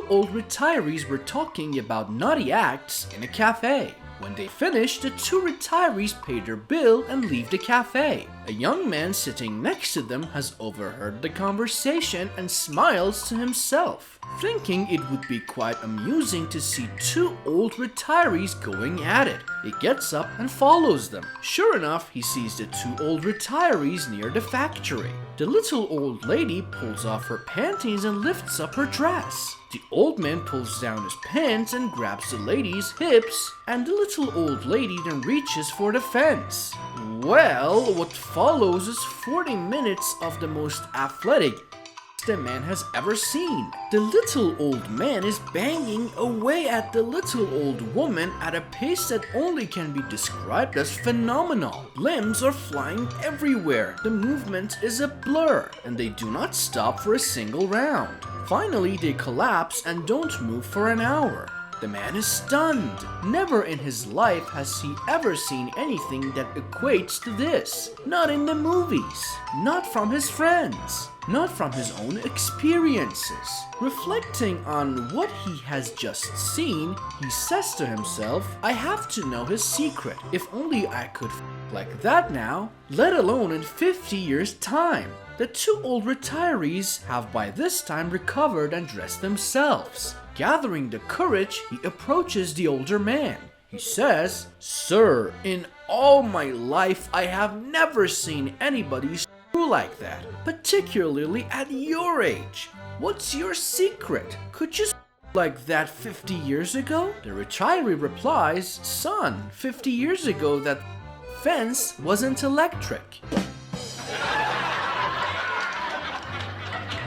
old retirees were talking about naughty acts in a cafe. When they finished, the two retirees paid their bill and leave the cafe. A young man sitting next to them has overheard the conversation and smiles to himself, thinking it would be quite amusing to see two old retirees going at it. He gets up and follows them. Sure enough, he sees the two old retirees near the factory. The little old lady pulls off her panties and lifts up her dress. The old man pulls down his pants and grabs the lady's hips, and the little old lady then reaches for the fence. Well, what follows is 40 minutes of the most athletic the man has ever seen. The little old man is banging away at the little old woman at a pace that only can be described as phenomenal. Limbs are flying everywhere, the movement is a blur, and they do not stop for a single round. Finally, they collapse and don't move for an hour. The man is stunned. Never in his life has he ever seen anything that equates to this. Not in the movies, not from his friends, not from his own experiences. Reflecting on what he has just seen, he says to himself, I have to know his secret. If only I could like that now, let alone in 50 years' time. The two old retirees have by this time recovered and dressed themselves. Gathering the courage, he approaches the older man. He says, Sir, in all my life I have never seen anybody screw like that, particularly at your age. What's your secret? Could you like that 50 years ago? The retiree replies, Son, 50 years ago that fence wasn't electric.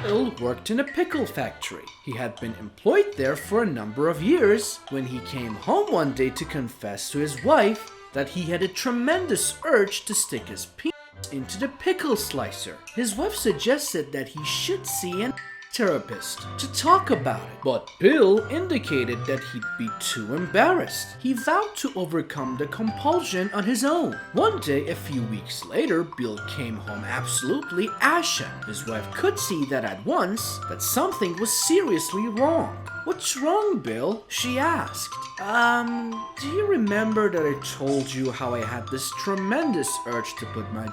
Bill worked in a pickle factory. He had been employed there for a number of years when he came home one day to confess to his wife that he had a tremendous urge to stick his penis into the pickle slicer. His wife suggested that he should see an therapist to talk about it, but Bill indicated that he'd be too embarrassed. He vowed to overcome the compulsion on his own. One day, a few weeks later, Bill came home absolutely ashen. His wife could see that at once that something was seriously wrong. What's wrong, Bill? She asked. Do you remember that I told you how I had this tremendous urge to put my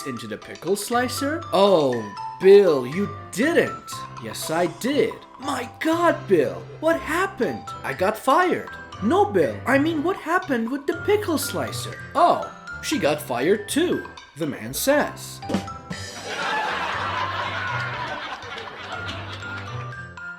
into the pickle slicer? Oh, Bill, you didn't. Yes, I did. My God, Bill, what happened? I got fired. No, Bill, I mean what happened with the pickle slicer? Oh, she got fired too, the man says.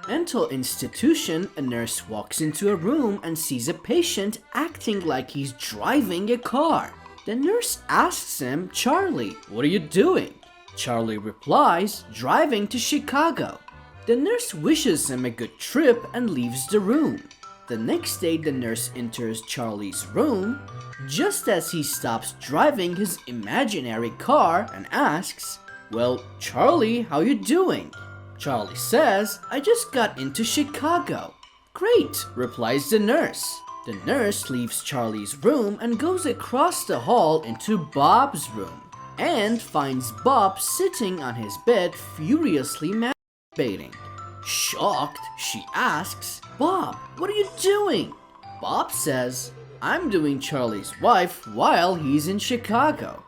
Mental institution, a nurse walks into a room and sees a patient acting like he's driving a car. The nurse asks him, Charlie, what are you doing? Charlie replies, driving to Chicago. The nurse wishes him a good trip and leaves the room. The next day, the nurse enters Charlie's room just as he stops driving his imaginary car and asks, Well, Charlie, how you doing? Charlie says, I just got into Chicago. Great, replies the nurse. The nurse leaves Charlie's room and goes across the hall into Bob's room and finds Bob sitting on his bed furiously masturbating. Shocked, she asks, Bob, what are you doing? Bob says, I'm doing Charlie's wife while he's in Chicago.